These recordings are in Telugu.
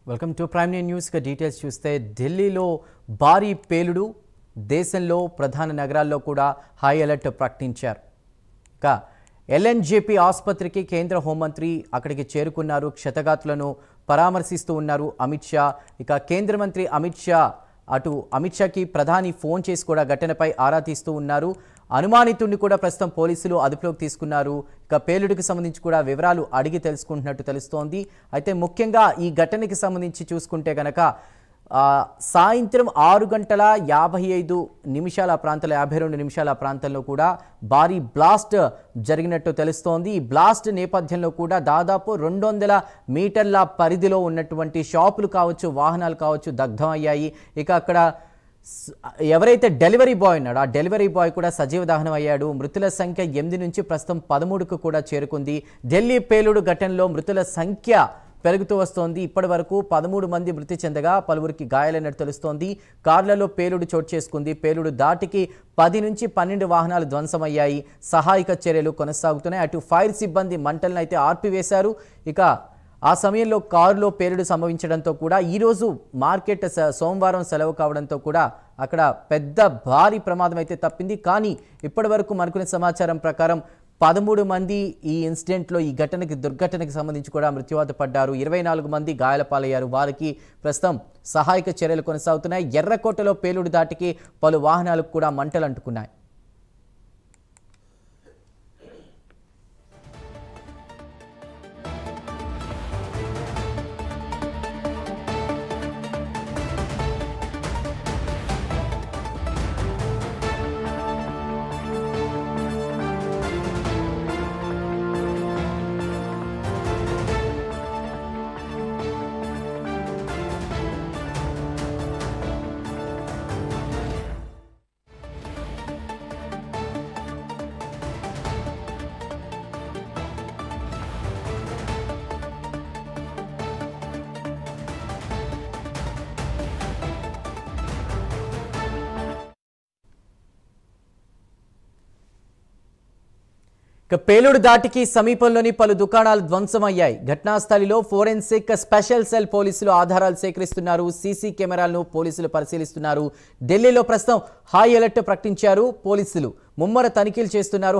వెల్కమ్ టు ప్రైమ్ న్యూస్ కి డీటెయిల్స్ చూస్తే ఢిల్లీలో భారీ పేలుడు దేశంలో ప్రధాన నగరాల్లో కూడా హై అలర్ట్ ప్రకటించారు. ఇక ఎల్ఎన్జేపీ ఆసుపత్రికి కేంద్ర హోంమంత్రి అక్కడికి చేరుకున్నారు. క్షతగాత్రులను పరామర్శిస్తూ ఉన్నారు అమిత్ షా. ఇక కేంద్ర మంత్రి అమిత్ షాకి ప్రధాని ఫోన్ చేసి కూడా ఘటనపై ఆరా తీస్తూ ఉన్నారు. అనుమానితుడిని కూడా ప్రస్తుతం పోలీసులు అదుపులోకి తీసుకున్నారు. ఇక పేలుడికి సంబంధించి కూడా వివరాలు అడిగి తెలుసుకుంటున్నట్టు తెలుస్తోంది. అయితే ముఖ్యంగా ఈ ఘటనకి సంబంధించి చూసుకుంటే గనక సాయంత్రం 6:55 ప్రాంతంలో 52 నిమిషాల ప్రాంతంలో కూడా భారీ బ్లాస్ట్ జరిగినట్టు తెలుస్తోంది. ఈ బ్లాస్ట్ నేపథ్యంలో కూడా దాదాపు 200 మీటర్ల పరిధిలో ఉన్నటువంటి షాపులు కావచ్చు, వాహనాలు కావచ్చు దగ్ధం అయ్యాయి. ఇక అక్కడ ఎవరైతే డెలివరీ బాయ్ ఉన్నాడో ఆ డెలివరీ బాయ్ కూడా సజీవ దహనం అయ్యాడు. మృతుల సంఖ్య 8 నుంచి ప్రస్తుతం 13కు కూడా చేరుకుంది. ఢిల్లీ పేలుడు ఘటనలో మృతుల సంఖ్య పెరుగుతూ వస్తోంది. ఇప్పటి వరకు 13 మంది మృతి చెందగా పలువురికి గాయాలైనట్టు తెలుస్తోంది. కార్లలో పేలుడు చోటు చేసుకుంది. పేలుడు దాటికి 10 నుంచి 12 వాహనాలు ధ్వంసమయ్యాయి. సహాయక చర్యలు కొనసాగుతున్నాయి. అటు ఫైర్ సిబ్బంది మంటలను అయితే ఆర్పివేశారు. ఇక ఆ సమయంలో కారులో పేలుడు సంభవించడంతో కూడా ఈరోజు మార్కెట్ సోమవారం సెలవు కావడంతో కూడా అక్కడ పెద్ద భారీ ప్రమాదం అయితే తప్పింది. కానీ ఇప్పటి వరకు మనకున్న సమాచారం ప్రకారం 13 మంది ఈ ఇన్సిడెంట్లో ఈ దుర్ఘటనకి సంబంధించి కూడా మృత్యువాత పడ్డారు. 24 మంది గాయాల పాలయ్యారు. వారికి ప్రస్తుతం సహాయక చర్యలు కొనసాగుతున్నాయి. ఎర్రకోటలో పేలుడు దాటికి పలు వాహనాలకు కూడా మంటలు అంటుకున్నాయి. పేలుడు దాటికి సమీపంలోని పలు దుకాణాలు ధ్వంసమయ్యాయి. ఘటనాస్థలిలో ఫోరెన్సిక్ స్పెషల్ సెల్ పోలీసులు ఆధారాలు సేకరిస్తున్నారు. సీసీ కెమెరాలను పోలీసులు పరిశీలిస్తున్నారు. ఢిల్లీలో ప్రస్తుతం హై అలర్ట్ ప్రకటించారు. పోలీసులు ముమ్మర తనిఖీలు చేస్తున్నారు.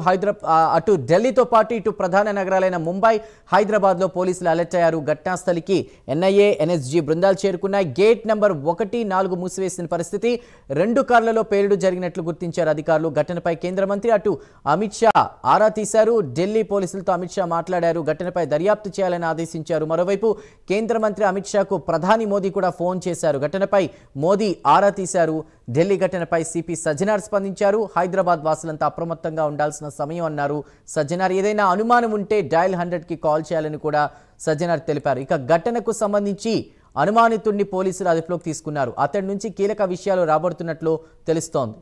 అటు ఢిల్లీతో పాటు ఇటు ప్రధాన నగరాలైన ముంబై, హైదరాబాద్లో పోలీసులు అలర్ట్ అయ్యారు. ఘటనాస్థలికి ఎన్ఐఏ, ఎన్ఎస్జీ బృందాలు చేరుకున్నాయి. గేట్ నెంబర్ 1, 4 మూసివేసిన పరిస్థితి. 2 కార్లలో పేలుడు జరిగినట్లు గుర్తించారు అధికారులు. ఘటనపై కేంద్ర మంత్రి అటు అమిత్ షా ఆరా తీశారు. ఢిల్లీ పోలీసులతో అమిత్ షా మాట్లాడారు. ఘటనపై దర్యాప్తు చేయాలని ఆదేశించారు. మరోవైపు కేంద్ర మంత్రి అమిత్ షాకు ప్రధాని మోదీ కూడా ఫోన్ చేశారు. ఘటనపై మోదీ ఆరా తీశారు. ఢిల్లీ ఘటనపై సిపి సజ్జనార్ స్పందించారు. హైదరాబాద్ వాసులంతా అప్రమత్తంగా ఉండాల్సిన సమయం అన్నారు సజ్జనార్. ఏదైనా అనుమానం ఉంటే డయల్ 100కి కాల్ చేయాలని కూడా సజ్జనార్ తెలిపారు. ఇక ఘటనకు సంబంధించి అనుమానితుడిని పోలీసులు అదుపులోకి తీసుకున్నారు. అతడి నుంచి కీలక విషయాలు రాబడుతున్నట్లు తెలుస్తోంది.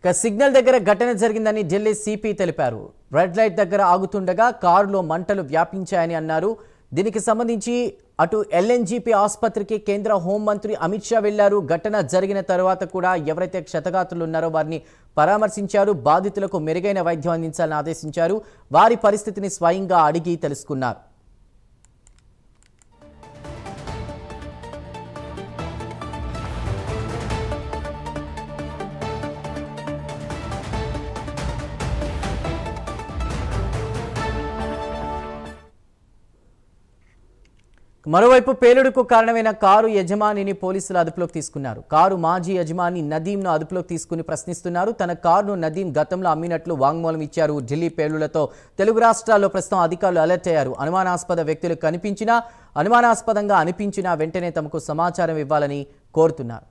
సిగ్నల్ దగ్గర ఘటన జరిగిందని ఢిల్లీ సిపి తెలిపారు. రెడ్ లైట్ దగ్గర ఆగుతుండగా కారులో మంటలు వ్యాపించాయని అన్నారు. దీనికి సంబంధించి అటు ఎల్ఎన్జీపీ ఆసుపత్రికి కేంద్ర హోంమంత్రి అమిత్ షా వెళ్లారు. ఘటన జరిగిన తర్వాత కూడా ఎవరైతే క్షతగాత్రులు ఉన్నారో వారిని పరామర్శించారు. బాధితులకు మెరుగైన వైద్యం అందించాలని ఆదేశించారు. వారి పరిస్థితిని స్వయంగా అడిగి తెలుసుకున్నారు. మరోవైపు పేలుడుకు కారణమైన కారు యజమానిని పోలీసులు అదుపులోకి తీసుకున్నారు. కారు మాజీ యజమాని నదీంను అదుపులోకి తీసుకుని ప్రశ్నిస్తున్నారు. తన కారును నదీం గతంలో అమ్మినట్లు వాంగ్మూలం ఇచ్చారు. ఢిల్లీ పేలుళ్లతో తెలుగు రాష్ట్రాల్లో ప్రస్తుతం అధికారులు అలర్ట్ అయ్యారు. అనుమానాస్పద వ్యక్తులు అనుమానాస్పదంగా అనిపించినా వెంటనే తమకు సమాచారం ఇవ్వాలని కోరుతున్నారు.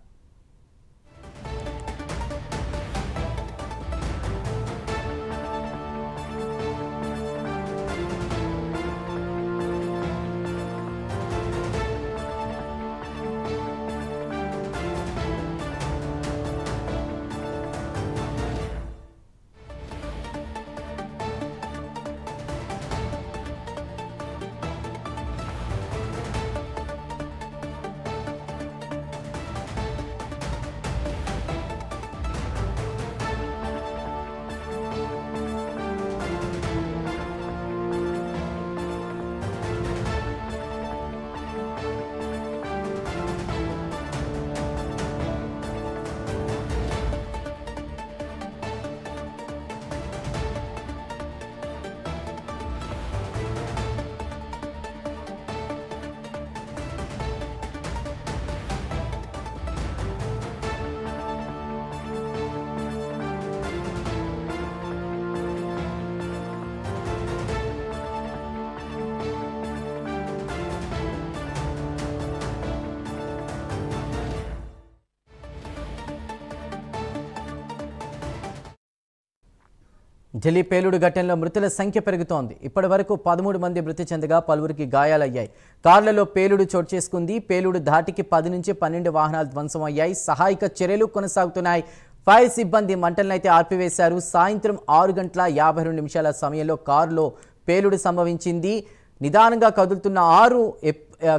ఢిల్లీ పేలుడు ఘటనలో మృతుల సంఖ్య పెరుగుతోంది. ఇప్పటి వరకు 13 మంది మృతి చెందగా పలువురికి గాయాలయ్యాయి. కార్లలో పేలుడు చోటు చేసుకుంది. పేలుడు ధాటికి 10 నుంచి 12 వాహనాలు ధ్వంసం అయ్యాయి. సహాయక చర్యలు కొనసాగుతున్నాయి. ఫైర్ సిబ్బంది మంటలనైతే ఆర్పివేశారు. సాయంత్రం 6:52 సమయంలో కారులో పేలుడు సంభవించింది. నిదానంగా కదులుతున్న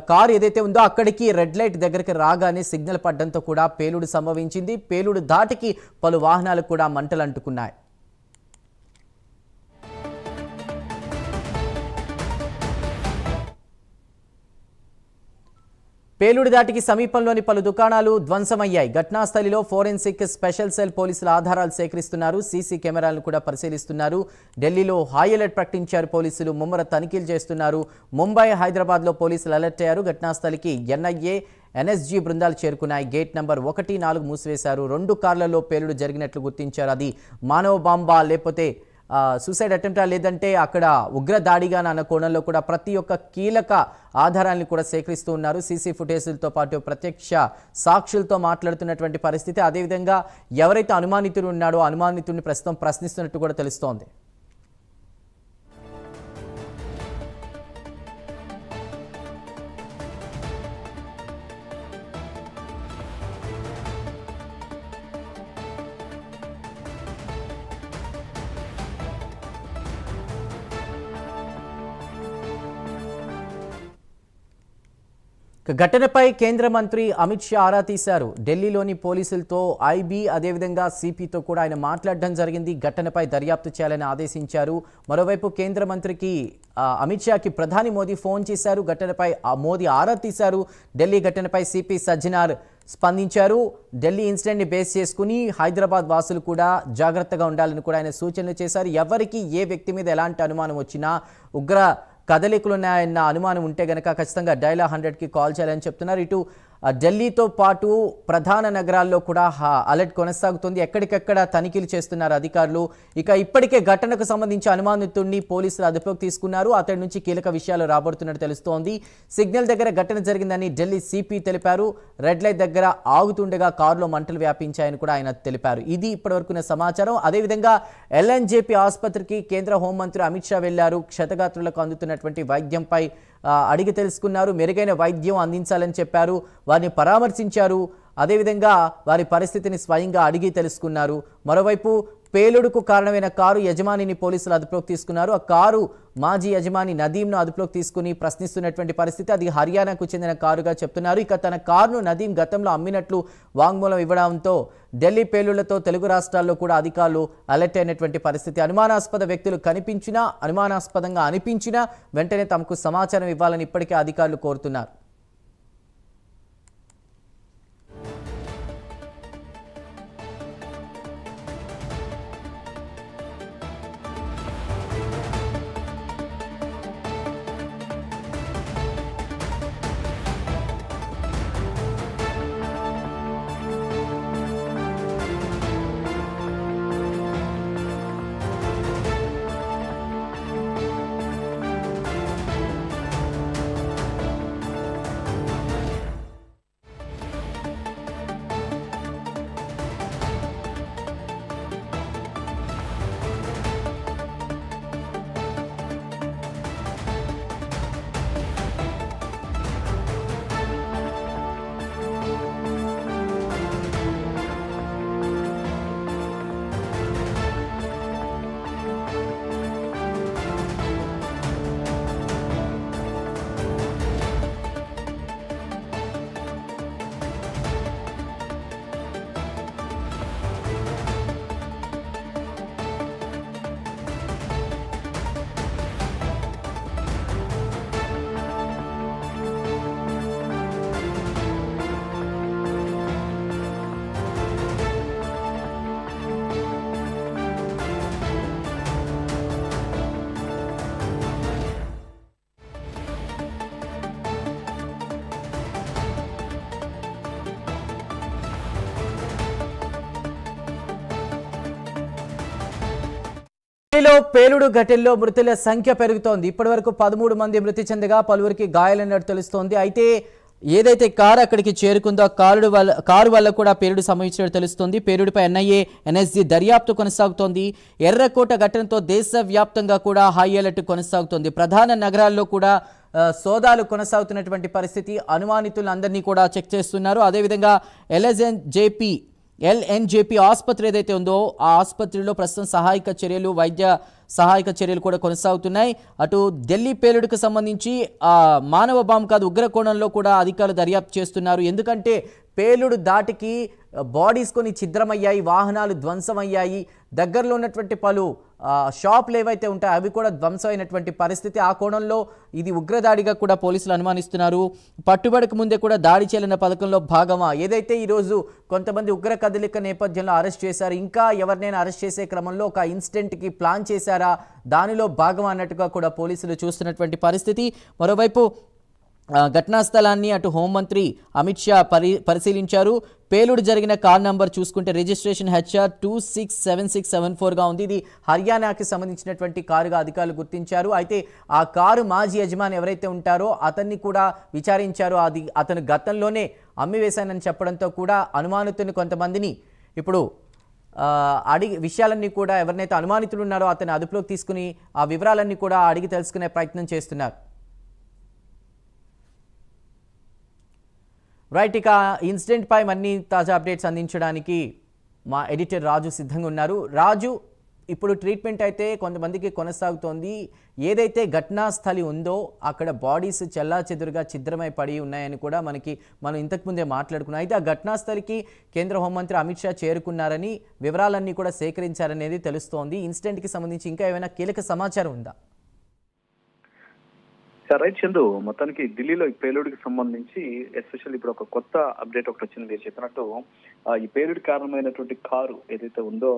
కారు ఏదైతే ఉందో అక్కడికి రెడ్ లైట్ దగ్గరికి రాగానే సిగ్నల్ పడడంతో కూడా పేలుడు సంభవించింది. పేలుడు ధాటికి పలు వాహనాలకు కూడా మంటలు అంటుకున్నాయి. పేలుడు దాటికి సమీపంలోని పలు దుకాణాలు ధ్వంసమయ్యాయి. ఘటనా స్థలిలో ఫోరెన్సిక్ స్పెషల్ సెల్ పోలీసులు ఆధారాలు సేకరిస్తున్నారు. సీసీ కెమెరాలను కూడా పరిశీలిస్తున్నారు. ఢిల్లీలో హై అలర్ట్ ప్రకటించారు పోలీసులు. ముమ్మర తనిఖీలు చేస్తున్నారు. ముంబై, హైదరాబాద్లో పోలీసులు అలర్ట్ అయ్యారు. ఘటనా స్థలికి ఎన్ఐఏ, ఎన్ఎస్జీ బృందాలు చేరుకున్నాయి. గేట్ నంబర్ 1, 4 మూసివేశారు. 2 కార్లలో పేలుడు జరిగినట్లు గుర్తించారు. అది మానవ బాంబా లేకపోతే సూసైడ్ అటెంప్టా లేదంటే అక్కడ ఉగ్ర దాడిగా అన్న కోణంలో కూడా ప్రతి ఒక్క కీలక ఆధారాలను కూడా సేకరిస్తూ ఉన్నారు. సీసీ ఫుటేజీలతో పాటు ప్రత్యక్ష సాక్షులతో మాట్లాడుతున్నటువంటి పరిస్థితి. అదేవిధంగా ఎవరైతే అనుమానితుడు ఉన్నాడో అనుమానితుడిని ప్రస్తుతం ప్రశ్నిస్తున్నట్టు కూడా తెలుస్తోంది. ఘటనపై కేంద్ర మంత్రి అమిత్ షా ఆరా తీశారు. ఢిల్లీలోని పోలీసులతో, ఐబీ అదేవిధంగా సిపితో కూడా ఆయన మాట్లాడడం జరిగింది. ఘటనపై దర్యాప్తు చేయాలని ఆదేశించారు. మరోవైపు కేంద్ర మంత్రికి అమిత్ షాకి ప్రధాని మోదీ ఫోన్ చేశారు. ఘటనపై మోదీ ఆరా తీశారు. ఢిల్లీ ఘటనపై సిపి సజ్జనార్ స్పందించారు. ఢిల్లీ ఇన్సిడెంట్ని బేస్ చేసుకుని హైదరాబాద్ వాసులు కూడా జాగ్రత్తగా ఉండాలని కూడా ఆయన సూచనలు చేశారు. ఎవరికి ఏ వ్యక్తి మీద ఎలాంటి అనుమానం వచ్చినా, ఉగ్ర కదలికలున్నాయన్న అనుమానం ఉంటే గనక ఖచ్చితంగా డైలా 100కి కాల్ చేయాలని చెప్తున్నారు. ఇటు ఢిల్లీతో పాటు ప్రధాన నగరాల్లో కూడా అలర్ట్ కొనసాగుతుంది. ఎక్కడికెక్కడ తనిఖీలు చేస్తున్నారు అధికారులు. ఇక ఇప్పటికే ఘటనకు సంబంధించి అనుమానితుడిని పోలీసులు అదుపులోకి తీసుకున్నారు. అతడి నుంచి కీలక విషయాలు రాబడుతున్నట్టు తెలుస్తోంది. సిగ్నల్ దగ్గర ఘటన జరిగిందని ఢిల్లీ సిపి తెలిపారు. రెడ్ లైట్ దగ్గర ఆగుతుండగా కారులో మంటలు వ్యాపించాయని కూడా ఆయన తెలిపారు. ఇది ఇప్పటివరకున్న సమాచారం. అదేవిధంగా ఎల్ఎన్జేపీ ఆసుపత్రికి కేంద్ర హోంమంత్రి అమిత్ షా వెళ్లారు. క్షతగాత్రులకు అందుతున్నటువంటి వైద్యంపై అడిగి తెలుసుకున్నారు. మెరుగైన వైద్యం అందించాలని చెప్పారు. వారిని పరామర్శించారు. అదేవిధంగా వారి పరిస్థితిని స్వయంగా అడిగి తెలుసుకున్నారు. మరోవైపు పేలుడుకు కారణమైన కారు యజమానిని పోలీసులు అదుపులోకి తీసుకున్నారు. ఆ కారు మాజీ యజమాని నదీంను అదుపులోకి తీసుకుని ప్రశ్నిస్తున్నటువంటి పరిస్థితి. అది హర్యానాకు చెందిన కారుగా చెప్తున్నారు. ఇక తన కారును నదీం గతంలో అమ్మినట్లు వాంగ్మూలం ఇవ్వడంతో ఢిల్లీ పేలుళ్లతో తెలుగు రాష్ట్రాల్లో కూడా అధికారులు అలర్ట్ అయినటువంటి పరిస్థితి. అనుమానాస్పద వ్యక్తులు కనిపించినా, అనుమానాస్పదంగా అనిపించినా వెంటనే తమకు సమాచారం ఇవ్వాలని ఇప్పటికే అధికారులు కోరుతున్నారు. ఢిల్లీలో పేలుడు ఘటనలో మృతుల సంఖ్య పెరుగుతోంది. ఇప్పటివరకు 13 మంది మృతి చెందగా పలువురికి గాయాలైనట్టు తెలుస్తోంది. అయితే ఏదైతే కారు అక్కడికి చేరుకుందో కారు వల్ల కూడా పేలుడు సంభవించినట్టు తెలుస్తోంది. పేలుడుపై ఎన్ఐఏ ఎన్ఎస్జీ దర్యాప్తు కొనసాగుతోంది. ఎర్రకోట ఘటనతో దేశవ్యాప్తంగా కూడా హై అలర్ట్ కొనసాగుతోంది. ప్రధాన నగరాల్లో కూడా సోదాలు కొనసాగుతున్నటువంటి పరిస్థితి. అనుమానితులందరినీ కూడా చెక్ చేస్తున్నారు. అదేవిధంగా ఎల్ఎన్జేపీ ఆసుపత్రి ఏదైతే ఉందో ఆ ఆసుపత్రిలో ప్రస్తుతం వైద్య సహాయక చర్యలు కూడా కొనసాగుతున్నాయి. అటు ఢిల్లీ పేలుడుకు సంబంధించి మానవ బాంబు కాదు ఉగ్ర కోణంలో కూడా అధికారులు దర్యాప్తు చేస్తున్నారు. ఎందుకంటే పేలుడు దాటికి బాడీస్ కొన్ని ఛిద్రమయ్యాయి, వాహనాలు ధ్వంసమయ్యాయి, దగ్గరలో ఉన్నటువంటి పలు షాపులు ఏవైతే ఉంటాయో అవి కూడా ధ్వంసమైనటువంటి పరిస్థితి. ఆ కోణంలో ఇది ఉగ్రదాడిగా కూడా పోలీసులు అనుమానిస్తున్నారు. పట్టుబడికి ముందే కూడా దాడి చేయాలన్న పథకంలో భాగమా? ఏదైతే ఈరోజు కొంతమంది ఉగ్ర కదలిక నేపథ్యంలో అరెస్ట్ చేశారు, ఇంకా ఎవరినైనా అరెస్ట్ చేసే క్రమంలో ఒక ఇన్సిడెంట్కి ప్లాన్ చేశారా, దానిలో భాగం అన్నట్టుగా కూడా పోలీసులు చూస్తున్నటువంటి పరిస్థితి. మరోవైపు ఘటనా స్థలాన్ని అటు హోంమంత్రి అమిత్ షా పరిశీలించారు. పేలుడు జరిగిన కార్ నంబర్ చూసుకుంటే రిజిస్ట్రేషన్ HR 267674గా ఉంది. ఇది హర్యానాకి సంబంధించినటువంటి కారుగా అధికారులు గుర్తించారు. అయితే ఆ కారు మాజీ యజమాని ఎవరైతే ఉంటారో అతన్ని కూడా విచారించారు. అతను గతంలోనే అమ్మివేశానని చెప్పడంతో కూడా అనుమానితుని కొంతమందిని ఇప్పుడు విషయాలన్నీ కూడా ఎవరినైతే అనుమానితులు ఉన్నారో అతన్ని అదుపులోకి తీసుకుని ఆ వివరాలన్నీ కూడా అడిగి తెలుసుకునే ప్రయత్నం చేస్తున్నారు. రైట్, ఇక ఇన్సిడెంట్ పై మరిన్ని తాజా అప్డేట్స్ అందించడానికి మా ఎడిటర్ రాజు సిద్ధంగా ఉన్నారు. రాజు, ఇప్పుడు ట్రీట్మెంట్ అయితే కొంతమందికి కొనసాగుతోంది. ఏదైతే ఘటనా స్థలి ఉందో అక్కడ బాడీస్ చెల్లాచెదురుగా ఛిద్రమై పడి ఉన్నాయని కూడా మనం ఇంతకుముందే మాట్లాడుకున్నాం. అయితే ఆ ఘటనా స్థలికి కేంద్ర హోంమంత్రి అమిత్ షా చేరుకున్నారని, వివరాలన్నీ కూడా సేకరించారనేది తెలుస్తోంది. ఇన్సిడెంట్కి సంబంధించి ఇంకా ఏమైనా కీలక సమాచారం ఉందా? రైట్ చందు, మొత్తానికి ఢిల్లీలో ఈ పేలుడికి సంబంధించి ఎస్పెషల్ ఇప్పుడు ఒక కొత్త అప్డేట్ ఒకటి వచ్చింది. మీరు చెప్పినట్టు ఈ పేలుడి కారణమైనటువంటి కారు ఏదైతే ఉందో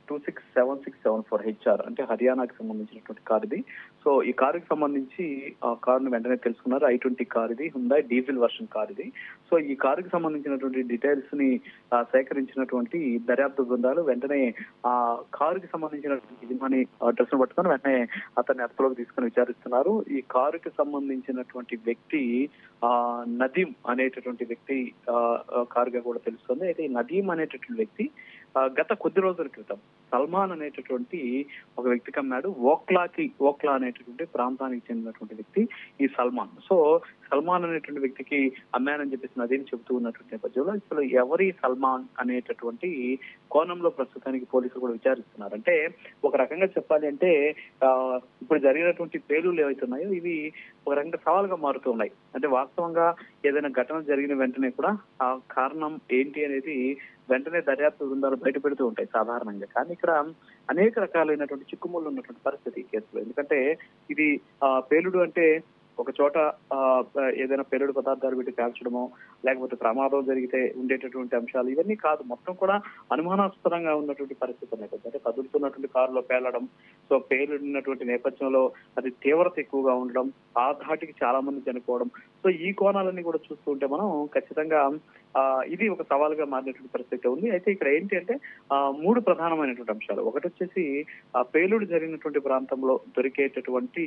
267674HR అంటే హర్యానాకి సంబంధించినటువంటి కారు ఇది. సో ఈ కారుకి సంబంధించి ఆ కారును వెంటనే తెలుసుకున్నారు. I-20 కార్ ఇది, హుండాయ్ డీజిల్ వర్షన్ కార్ ఇది. సో ఈ కారుకి సంబంధించినటువంటి డీటెయిల్స్ ని సేకరించినటువంటి దర్యాప్తు బృందాలు వెంటనే ఆ కారుకి సంబంధించినటువంటి యజమాని అడ్రస్ ను పట్టుకొని వెంటనే అతన్ని అదుపులోకి తీసుకుని విచారిస్తున్నారు. ఈ కారుకి సంబంధించినటువంటి వ్యక్తి నదీం అనేటటువంటి వ్యక్తి కారుగా కూడా తెలుస్తుంది. అయితే ఈ నదీం అనేటటువంటి వ్యక్తి గత కొద్ది రోజుల క్రితం సల్మాన్ అనేటటువంటి ఒక వ్యక్తికి అమ్మాడు. ఓక్లా అనేటటువంటి ప్రాంతానికి చెందినటువంటి వ్యక్తి ఈ సల్మాన్. సో సల్మాన్ అనేటువంటి వ్యక్తికి అమ్మానని చెప్పేసి నదీం చెబుతూ ఉన్నటువంటి నేపథ్యంలో అసలు ఎవరి సల్మాన్ అనేటటువంటి కోణంలో ప్రస్తుతానికి పోలీసులు కూడా విచారిస్తున్నారు. అంటే ఒక రకంగా చెప్పాలి అంటే ఇప్పుడు జరిగినటువంటి పేలుళ్ళు ఏవైతే ఉన్నాయో ఇవి ఒక రకంగా సవాలుగా మారుతూ ఉన్నాయి. అంటే వాస్తవంగా ఏదైనా ఘటన జరిగిన వెంటనే కూడా ఆ కారణం ఏంటి అనేది వెంటనే దర్యాప్తు బృందాలు బయట పెడుతూ ఉంటాయి సాధారణంగా. కానీ ఇక్కడ అనేక రకాలైనటువంటి చిక్కుముళ్ళు ఉన్నటువంటి పరిస్థితి ఈ కేసులో. ఎందుకంటే ఇది పేలుడు అంటే ఒక చోట ఏదైనా పేలుడు పదార్థాలు పెట్టి కాల్చడమో లేకపోతే ప్రమాదం జరిగితే ఉండేటటువంటి అంశాలు ఇవన్నీ కాదు. మొత్తం కూడా అనుమానాస్పదంగా ఉన్నటువంటి పరిస్థితి నేపథ్యం. అంటే కదులుతున్నటువంటి కారులో పేలడం, సో పేలుడినటువంటి నేపథ్యంలో అది తీవ్రత ఎక్కువగా ఉండడం, ఆ ధాటికి చాలా మంది చనిపోవడం. సో ఈ కోణాలన్నీ కూడా చూస్తూ ఉంటే మనం ఖచ్చితంగా ఇది ఒక సవాలుగా మారినటువంటి పరిస్థితి ఉంది. అయితే ఇక్కడ ఏంటి అంటే 3 ప్రధానమైనటువంటి అంశాలు. ఒకటి వచ్చేసి పేలుడు జరిగినటువంటి ప్రాంతంలో దొరికేటటువంటి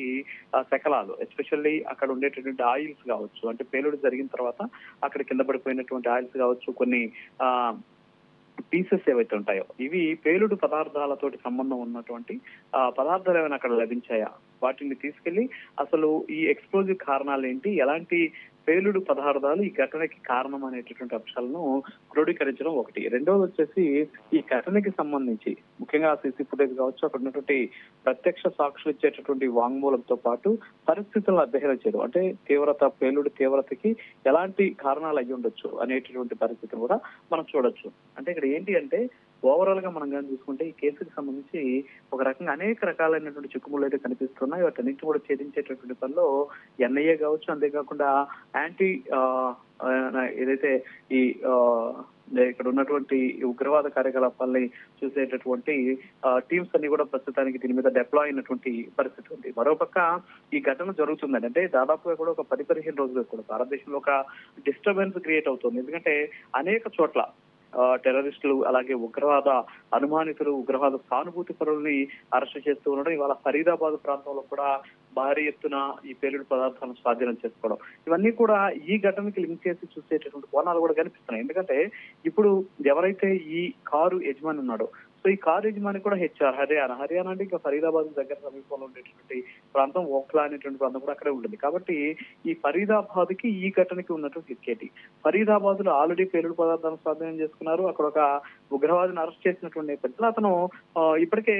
శకలాలు, ఎస్పెషల్లీ అక్కడ ఉండేటటువంటి ఆయిల్స్ కావచ్చు, అంటే పేలుడు జరిగిన తర్వాత అక్కడ కింద పడిపోయినటువంటి ఆయిల్స్ కావచ్చు, కొన్ని పీసెస్ ఏవైతే ఉంటాయో ఇవి పేలుడు పదార్థాలతోటి సంబంధం ఉన్నటువంటి పదార్థాలు ఏమైనా అక్కడ లభించాయా, వాటిని తీసుకెళ్లి అసలు ఈ ఎక్స్ప్లోజివ్ కారణాలు ఏంటి, ఎలాంటి పేలుడు పదార్థాలు ఈ ఘటనకి కారణం అనేటటువంటి అంశాలను క్రోడీకరించడం ఒకటి. రెండవది వచ్చేసి ఈ ఘటనకి సంబంధించి ముఖ్యంగా సీసీ ఫుటేజ్ కావచ్చు, అక్కడ ఉన్నటువంటి ప్రత్యక్ష సాక్షులు ఇచ్చేటటువంటి వాంగ్మూలంతో పాటు పరిస్థితులను అధ్యయనం చేయడం. అంటే పేలుడు తీవ్రతకి ఎలాంటి కారణాలు అయ్యి ఉండొచ్చు అనేటటువంటి పరిస్థితిని కూడా మనం చూడొచ్చు. అంటే ఇక్కడ ఏంటి అంటే ఓవరాల్ గా మనం కానీ చూసుకుంటే ఈ కేసుకి సంబంధించి ఒక రకంగా అనేక రకాలైనటువంటి చిక్కుముళ్ళు అయితే కనిపిస్తున్నాయి. వాటన్నింటినీ కూడా ఛేదించేటటువంటి పనిలో NIA కావచ్చు, అంతేకాకుండా యాంటీ ఏదైతే ఈ ఇక్కడ ఉన్నటువంటి ఉగ్రవాద కార్యకలాపాలని చూసేటటువంటి టీమ్స్ అన్ని కూడా ప్రస్తుతానికి దీని మీద డిప్లాయ్ అయినటువంటి పరిస్థితి ఉంది. మరోపక్క ఈ ఘటన జరుగుతుందండి అంటే దాదాపుగా కూడా ఒక 10-15 రోజులు కూడా భారతదేశంలో ఒక డిస్టర్బెన్స్ క్రియేట్ అవుతుంది. ఎందుకంటే అనేక చోట్ల టెర్రరిస్టులు అలాగే ఉగ్రవాద అనుమానితులు, ఉగ్రవాద సానుభూతి పరులని అరెస్ట్ చేస్తూ ఉండడం. ఇవాళ ఫరీదాబాద్ ప్రాంతంలో కూడా భారీ ఎత్తున ఈ పేలుడు పదార్థాలను స్వాధీనం చేసుకోవడం, ఇవన్నీ కూడా ఈ ఘటనకి లింక్ చేసి చూసేటటువంటి కోణాలు కూడా కనిపిస్తున్నాయి. ఎందుకంటే ఇప్పుడు ఎవరైతే ఈ కారు యజమాని ఉన్నాడో, సో ఈ కారు యజమాని కూడా హర్యానా అంటే ఇంకా ఫరీదాబాద్ దగ్గర సమీపంలో ఉండేటువంటి ప్రాంతం ఓఖ్లా అనేటువంటి ప్రాంతం కూడా అక్కడే ఉంటుంది. కాబట్టి ఈ ఫరీదాబాద్ కి ఈ ఘటనకి ఉన్నటువంటి లిక్కేటి, ఫరీదాబాద్ లో ఆల్రెడీ పేలుడు పదార్థాలను స్వాధీనం చేసుకున్నారు. అక్కడ ఒక ఉగ్రవాదిని అరెస్ట్ చేసినటువంటి నేపథ్యంలో అతను ఇప్పటికే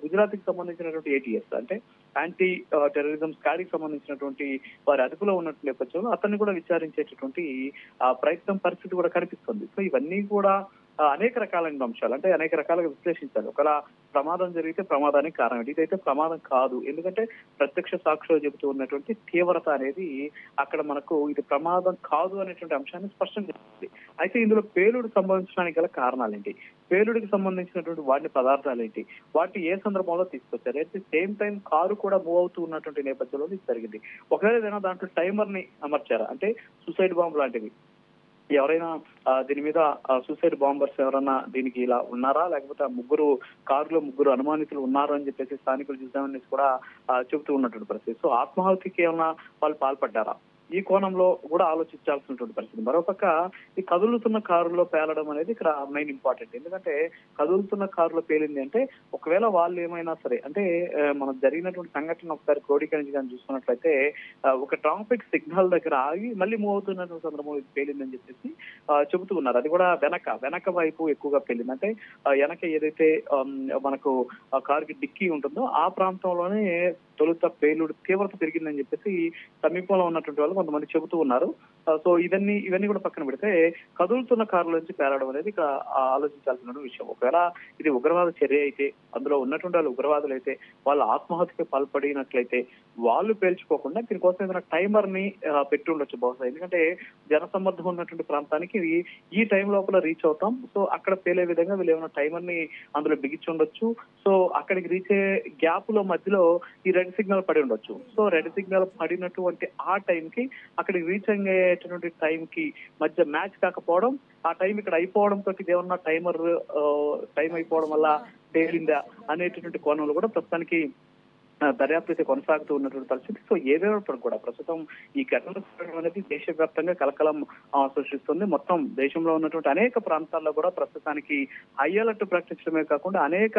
గుజరాత్ కి సంబంధించినటువంటి ATS అంటే యాంటీ టెర్రరిజం స్క్వాడ్ కి సంబంధించినటువంటి వారి అదుపులో ఉన్నటువంటి నేపథ్యంలో అతన్ని కూడా విచారించేటటువంటి ప్రయత్నం పరిస్థితి కూడా కనిపిస్తుంది. సో ఇవన్నీ కూడా అనేక రకాలైన అంశాలు, అంటే అనేక రకాలుగా విశ్లేషించాలి. ఒకవేళ ప్రమాదం జరిగితే ప్రమాదానికి కారణం, ఇదైతే ప్రమాదం కాదు, ఎందుకంటే ప్రత్యక్ష సాక్షులు చెబుతూ ఉన్నటువంటి తీవ్రత అనేది అక్కడ మనకు ఇది ప్రమాదం కాదు అనేటువంటి అంశాన్ని స్పష్టం చేస్తుంది. అయితే ఇందులో పేలుడు సంభవించడానికి గల కారణాలు ఏంటి, పేలుడికి సంబంధించినటువంటి వాటిని పదార్థాలు ఏంటి, వాటిని ఏ సందర్భంలో తీసుకొచ్చారు, అయితే సేమ్ టైం కారు కూడా మూవ్ అవుతూ ఉన్నటువంటి నేపథ్యంలో ఇది జరిగింది. ఒకవేళ ఏదైనా దాంట్లో టైమర్ ని అమర్చారా, అంటే సూసైడ్ బాంబ్ లాంటివి, ఎవరైనా దీని మీద సూసైడ్ బాంబర్స్ ఎవరైనా దీనికి ఇలా ఉన్నారా, లేకపోతే కారులో ముగ్గురు అనుమానితులు ఉన్నారు అని చెప్పేసి స్థానికులు చూద్దామని కూడా చెబుతూ ఉన్నటువంటి పరిస్థితి. సో ఆత్మాహుతికి ఏమన్నా వాళ్ళు పాల్పడ్డారా, ఈ కోణంలో కూడా ఆలోచించాల్సినటువంటి పరిస్థితి. మరోపక్క ఈ కదులుతున్న కారులో పేలడం అనేది ఇక్కడ మెయిన్ ఇంపార్టెంట్. ఎందుకంటే కదులుతున్న కారులో పేలింది అంటే ఒకవేళ వాళ్ళు ఏమైనా సరే, అంటే మనం జరిగినటువంటి సంఘటన ఒకసారి క్రోడీకరించి కానీ చూసుకున్నట్లయితే ఒక ట్రాఫిక్ సిగ్నల్ దగ్గర ఆగి మళ్ళీ మూవ్ అవుతున్నటువంటి సందర్భంలో ఇది పేలిందని చెప్పేసి చెబుతూ ఉన్నారు. అది కూడా వెనక వైపు ఎక్కువగా పేలింది. అంటే వెనక ఏదైతే మనకు కారుకి డిక్కీ ఉంటుందో ఆ ప్రాంతంలోనే తొలుత పేలుడు తీవ్రత పెరిగిందని చెప్పేసి సమీపంలో ఉన్నటువంటి వాళ్ళు కొంతమంది చెబుతూ ఉన్నారు. సో ఇవన్నీ కూడా పక్కన పెడితే కదులుతున్న కారుల నుంచి పేలడం అనేది ఇక ఆలోచించాల్సిన విషయం. ఒకవేళ ఇది ఉగ్రవాద చర్య అయితే, అందులో ఉన్నటువంటి వాళ్ళు ఉగ్రవాదులు అయితే, వాళ్ళ ఆత్మహత్యకి పాల్పడినట్లయితే వాళ్ళు పేల్చుకోకుండా దీనికోసం ఏదైనా టైమర్ ని పెట్టి ఉండొచ్చు బహుశా. ఎందుకంటే జనసమ్మర్దం ఉన్నటువంటి ప్రాంతానికి ఈ టైం లోపల రీచ్ అవుతాం, సో అక్కడ పేలే విధంగా వీళ్ళు ఏమైనా టైమర్ ని అందులో బిగించి ఉండొచ్చు. సో అక్కడికి రీచ్ అయ్యే గ్యాప్ లో మధ్యలో ఈ రెడ్ సిగ్నల్ పడి ఉండొచ్చు. సో రెడ్ సిగ్నల్ పడినటువంటి ఆ టైం కి అక్కడికి రీచ్ అయ్యేటటువంటి టైం కి మధ్య మ్యాచ్ కాకపోవడం, ఆ టైం ఇక్కడ అయిపోవడంతో ఏమన్నా టైం అయిపోవడం వల్ల పేలిందా అనేటటువంటి కోణంలో కూడా ప్రస్తుతానికి దర్యాప్తు అయితే కొనసాగుతూ ఉన్నటువంటి పరిస్థితి. సో ఏదేమైనప్పుడు కూడా ప్రస్తుతం ఈ ఘటన అనేది దేశవ్యాప్తంగా కలకలం సృష్టిస్తుంది. మొత్తం దేశంలో ఉన్నటువంటి అనేక ప్రాంతాల్లో కూడా ప్రస్తుతానికి హై అలర్ట్ ప్రకటించడమే కాకుండా అనేక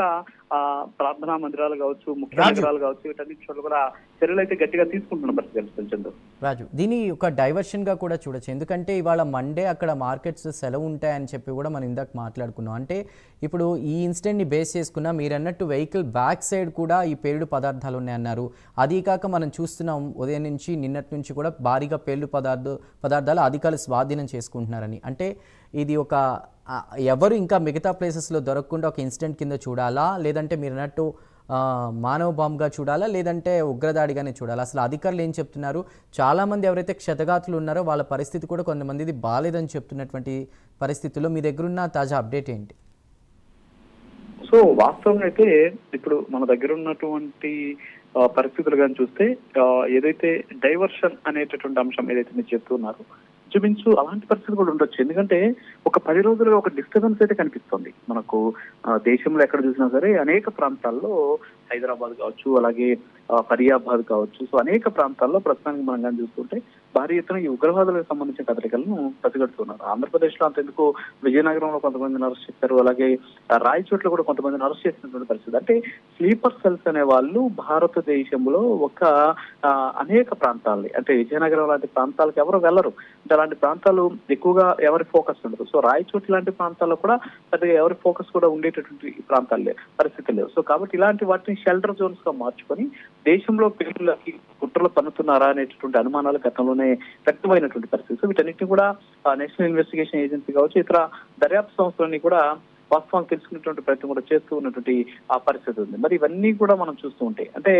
ప్రార్థనా మందిరాలు కావచ్చు, ముఖ్య నగరాలు కావచ్చు, వీటన్నిటి చోట్ల కూడా చర్యలు అయితే గట్టిగా తీసుకుంటున్న పరిస్థితి. రాజు, దీన్ని ఒక డైవర్షన్ గా కూడా చూడొచ్చు. ఎందుకంటే ఇవాళ మండే అక్కడ మార్కెట్స్ సెలవు ఉంటాయని చెప్పి కూడా మనం ఇందాక మాట్లాడుకున్నాం. అంటే ఇప్పుడు ఈ ఇన్సిడెంట్ ని బేస్ చేసుకున్న మీరు అన్నట్టు వెహికల్ బ్యాక్ సైడ్ కూడా ఈ పేలుడు పదార్థాలు ఉన్నాయన్నారు. అది కాక మనం చూస్తున్నాం ఉదయం నుంచి నిన్నటి నుంచి కూడా భారీగా పేలుడు పదార్థాలు అధికారులు స్వాధీనం చేసుకుంటున్నారని. అంటే ఇది ఒక ఎవరు ఇంకా మిగతా ప్లేసెస్లో దొరకకుండా ఒక ఇన్సిడెంట్ కింద చూడాలా, లేదంటే మీరు అన్నట్టు మానవ బాంబ్గా చూడాలా, లేదంటే ఉగ్రదాడిగానే చూడాలా? అసలు అధికారులు ఏం చెప్తున్నారు? చాలామంది ఎవరైతే క్షతగాతులు ఉన్నారో వాళ్ళ పరిస్థితి కూడా కొంతమందిది బాలేదని చెప్తున్నటువంటి పరిస్థితుల్లో మీ దగ్గరున్న తాజా అప్డేట్ ఏంటి? సో వాస్తవంగా అయితే ఇప్పుడు మన దగ్గర ఉన్నటువంటి పరిస్థితులు కానీ చూస్తే ఏదైతే డైవర్షన్ అనేటటువంటి అంశం ఏదైతే మీరు చెప్తున్నారు, చూపించు అలాంటి పరిస్థితి కూడా ఉండొచ్చు. ఎందుకంటే ఒక 10 రోజులుగా ఒక డిస్టర్బెన్స్ అయితే కనిపిస్తుంది మనకు దేశంలో ఎక్కడ చూసినా సరే. అనేక ప్రాంతాల్లో హైదరాబాద్ కావచ్చు, అలాగే ఫరియాబాద్ కావచ్చు, సో అనేక ప్రాంతాల్లో ప్రస్తుతానికి మనం కానీ చూస్తుంటే భారీ ఎత్తున ఈ ఉగ్రవాదులకు సంబంధించిన కదలికలను పసిగడుతున్నారు. ఆంధ్రప్రదేశ్ లో అంతెందుకు విజయనగరంలో కొంతమందిని అరెస్ట్ చేశారు, అలాగే రాయచోట్ల కూడా కొంతమందిని అరెస్ట్ చేసినటువంటి పరిస్థితి. అంటే స్లీపర్ సెల్స్ అనే వాళ్ళు భారతదేశంలో అనేక ప్రాంతాలని, అంటే విజయనగరం లాంటి ప్రాంతాలకు ఎవరు వెళ్ళరు, అంటే అలాంటి ప్రాంతాలు ఎక్కువగా ఎవరి ఫోకస్ ఉండదు. సో రాయచోటి లాంటి ప్రాంతాల్లో కూడా పెద్దగా ఎవరి ఫోకస్ కూడా ఉండేటటువంటి ప్రాంతాలు పరిస్థితి లేవు. సో కాబట్టి ఇలాంటి వాటిని షెల్టర్ జోన్స్ గా మార్చుకొని దేశంలో పేలులకి కుట్రలు పన్నుతున్నారా అనేటటువంటి అనుమానాలు గతంలోనే వ్యక్తమైనటువంటి పరిస్థితి. సో వీటన్నిటిని కూడా నేషనల్ ఇన్వెస్టిగేషన్ ఏజెన్సీ కావచ్చు, ఇతర దర్యాప్తు సంస్థలన్నీ కూడా వాస్తవాలు తెలుసుకునేటువంటి ప్రయత్నం కూడా చేస్తూ ఉన్నటువంటి ఆ పరిస్థితి ఉంది. మరి ఇవన్నీ కూడా మనం చూస్తూ ఉంటాయి. అంటే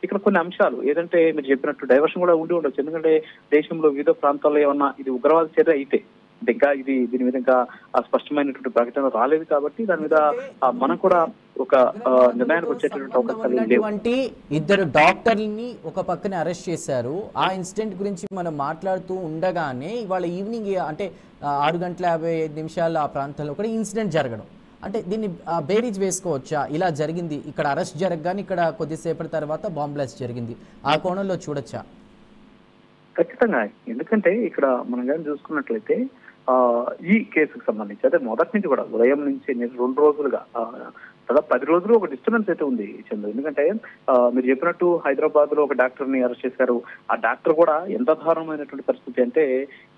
ఇక్కడ కొన్ని అంశాలు ఏదంటే మీరు చెప్పినట్టు డైవర్షన్ కూడా ఉండి ఉండొచ్చు. ఎందుకంటే దేశంలో వివిధ ప్రాంతాల్లో ఏమన్నా ఇది ఉగ్రవాద చర్య అయితే ఇంకా దీని మీద ఇంకా స్పష్టమైనటువంటి ప్రకటన రాలేదు కాబట్టి దాని మీద మనం కూడా ఒక నిర్ణయానికి వచ్చేటటువంటి అవకాశాలు. ఇద్దరు డాక్టర్ని ఒక పక్కన అరెస్ట్ చేశారు. ఆ ఇన్సిడెంట్ గురించి మనం మాట్లాడుతూ ఉండగానే ఇవాళ ఈవినింగ్ అంటే 6:55 ఆ ప్రాంతంలో కూడా ఇన్సిడెంట్ జరగడం, అంటే దీన్ని బేరీజ్ వేసుకోవచ్చా? ఇలా జరిగింది, ఇక్కడ అరెస్ట్ జరగగానే ఇక్కడ కొద్దిసేపటి తర్వాత బాంబ్ బ్లాస్ట్ జరిగింది, ఆ కోణంలో చూడొచ్చా? ఖచ్చితంగా. ఎందుకంటే ఇక్కడ మనం కానీ చూసుకున్నట్లయితే ఈ కేసుకు సంబంధించి అదే మొదటి నుంచి కూడా ఉదయం నుంచి 2 రోజులుగా దాదాపు 10 రోజులు ఒక డిస్టర్బెన్స్ అయితే ఉంది చంద్రు. ఎందుకంటే మీరు చెప్పినట్టు హైదరాబాద్ లో ఒక డాక్టర్ ని అరెస్ట్ చేశారు. ఆ డాక్టర్ కూడా ఎంత దారుణమైనటువంటి పరిస్థితి అంటే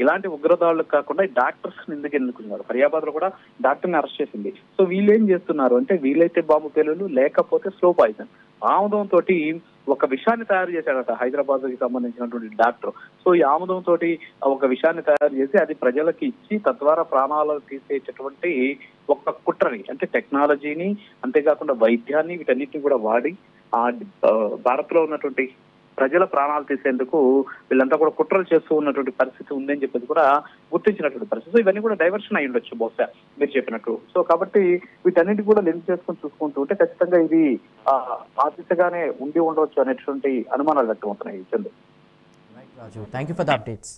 ఇలాంటి ఉగ్రదాడులకు కాకుండా డాక్టర్స్ ఎందుకు ఎన్నుకున్నారు. ఫరియాబాద్ లో కూడా డాక్టర్ ని అరెస్ట్ చేసింది. సో వీళ్ళు ఏం చేస్తున్నారు అంటే వీలైతే బాంబు పేలులు లేకపోతే స్లో పాయిజన్ ఆముదం తోటి ఒక విషయాన్ని తయారు చేశాడట హైదరాబాద్ కి సంబంధించినటువంటి డాక్టర్. సో ఈ ఆముదం తోటి ఒక విషయాన్ని తయారు చేసి అది ప్రజలకు ఇచ్చి తద్వారా ప్రాణాలు తీసేటటువంటి ఒక కుట్రని అంటే టెక్నాలజీని అంతేకాకుండా వైద్యాన్ని వీటన్నిటిని కూడా వాడి ఆ భారత్ లో ఉన్నటువంటి ప్రజల ప్రాణాలు తీసేందుకు వీళ్ళంతా కూడా కుట్రలు చేస్తూ ఉన్నటువంటి పరిస్థితి ఉందని చెప్పేది కూడా గుర్తించినటువంటి పరిస్థితి. సో ఇవన్నీ కూడా డైవర్షన్ అయి ఉండొచ్చు బహుశా మీరు చెప్పినట్టు. సో కాబట్టి వీటన్నిటి కూడా లింక్ చేసుకొని చూసుకుంటూ ఉంటే ఖచ్చితంగా ఇది బాధ్యతగానే ఉండి ఉండవచ్చు అనేటువంటి అనుమానాలు వ్యక్తం అవుతున్నాయి Chandru. Thank you for the updates.